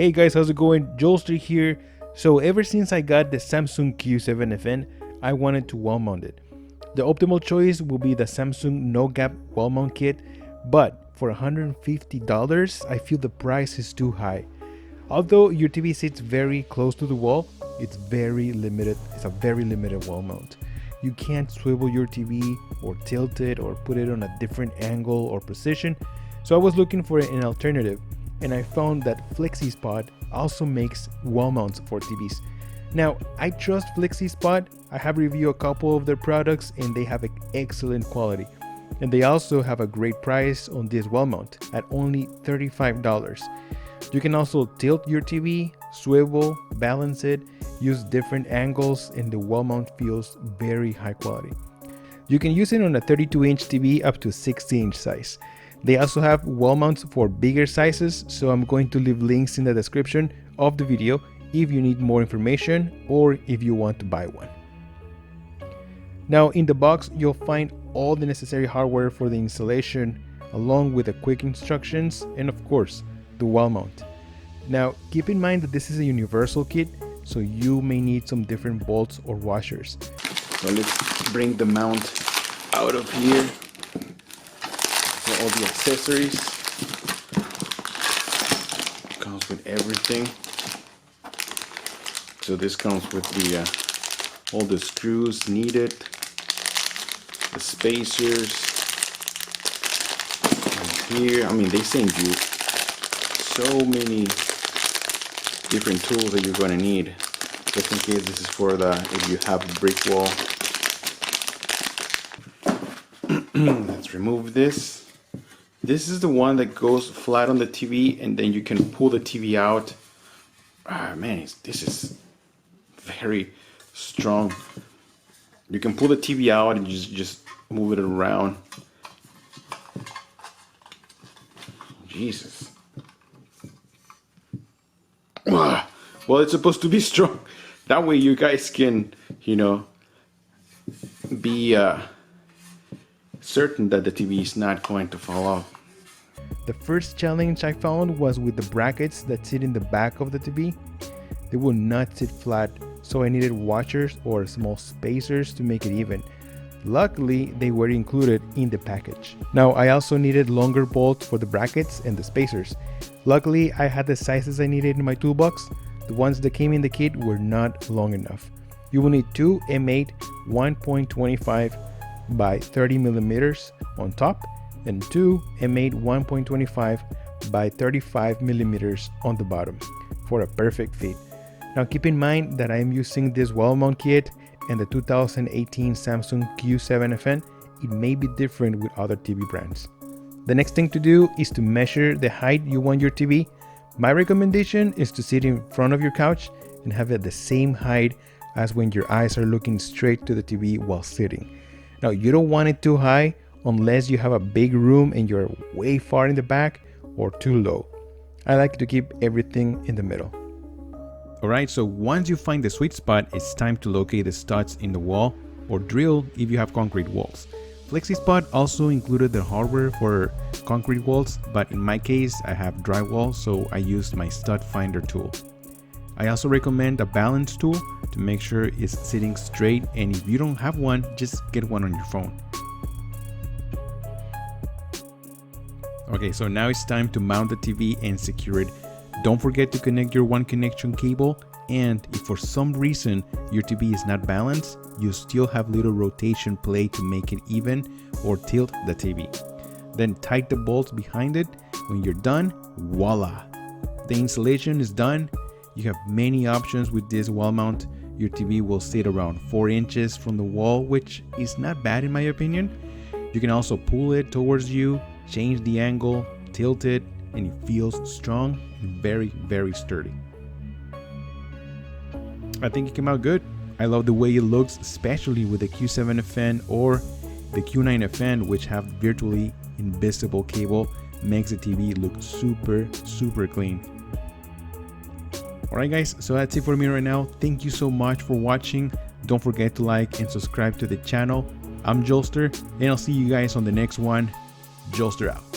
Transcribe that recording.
Hey guys, how's it going? Jolster here. So ever since I got the Samsung Q7FN, I wanted to wall mount it. The optimal choice will be the Samsung no gap wall mount kit, but for $150 I feel the price is too high. Although your TV sits very close to the wall, it's very limited. It's a very limited wall mount. You can't swivel your TV or tilt it or put it on a different angle or position. So I was looking for an alternative, and I found that FlexiSpot also makes wall mounts for TVs. Now, I trust FlexiSpot. I have reviewed a couple of their products and they have excellent quality. And they also have a great price on this wall mount at only $35. You can also tilt your TV, swivel, balance it, use different angles, and the wall mount feels very high quality. You can use it on a 32-inch TV up to 60-inch size. They also have wall mounts for bigger sizes, so I'm going to leave links in the description of the video if you need more information or if you want to buy one. Now in the box, you'll find all the necessary hardware for the installation, along with the quick instructions and of course the wall mount. Now keep in mind that this is a universal kit, so you may need some different bolts or washers. So let's bring the mount out of here. All the accessories, comes with everything. So this comes with the all the screws needed, the spacers, and here, I mean, they send you so many different tools that you're going to need, just in case this is for the, if you have a brick wall. Let's remove this. This is the one that goes flat on the TV, and then you can pull the TV out. Ah man, this is very strong. You can pull the TV out and just move it around. Jesus. Well, it's supposed to be strong. That way you guys can, you know, be certain that the TV is not going to fall off. The first challenge I found was with the brackets that sit in the back of the TV. They will not sit flat, so I needed washers or small spacers to make it even. Luckily, they were included in the package. Now, I also needed longer bolts for the brackets and the spacers. Luckily, I had the sizes I needed in my toolbox. The ones that came in the kit were not long enough. You will need two M8 1.25 by 30 millimeters on top and two M8 1.25 by 35 millimeters on the bottom for a perfect fit. Now keep in mind that I am using this wall mount kit and the 2018 Samsung Q7FN. It may be different with other TV brands. The next thing to do is to measure the height you want your TV. My recommendation is to sit in front of your couch and have it the same height as when your eyes are looking straight to the TV while sitting. Now you don't want it too high unless you have a big room and you're way far in the back, or too low. I like to keep everything in the middle. Alright, so once you find the sweet spot, it's time to locate the studs in the wall or drill if you have concrete walls. FlexiSpot also included the hardware for concrete walls, but in my case I have drywall, so I used my stud finder tool. I also recommend a balance tool to make sure it's sitting straight, and if you don't have one, just get one on your phone. Okay, so now it's time to mount the TV and secure it. Don't forget to connect your one connection cable, and if for some reason your TV is not balanced, you still have little rotation plate to make it even or tilt the TV. Then tighten the bolts behind it. When you're done, voila! The installation is done. You have many options with this wall mount. Your TV will sit around 4 inches from the wall, which is not bad in my opinion. You can also pull it towards you, change the angle, tilt it, and it feels strong and very sturdy. I think it came out good. I love the way it looks, especially with the Q7FN or the Q9FN, which have virtually invisible cable. Makes the TV look super clean. Alright guys, so that's it for me right now. Thank you so much for watching. Don't forget to like and subscribe to the channel. I'm Jolster, and I'll see you guys on the next one. Jolster out.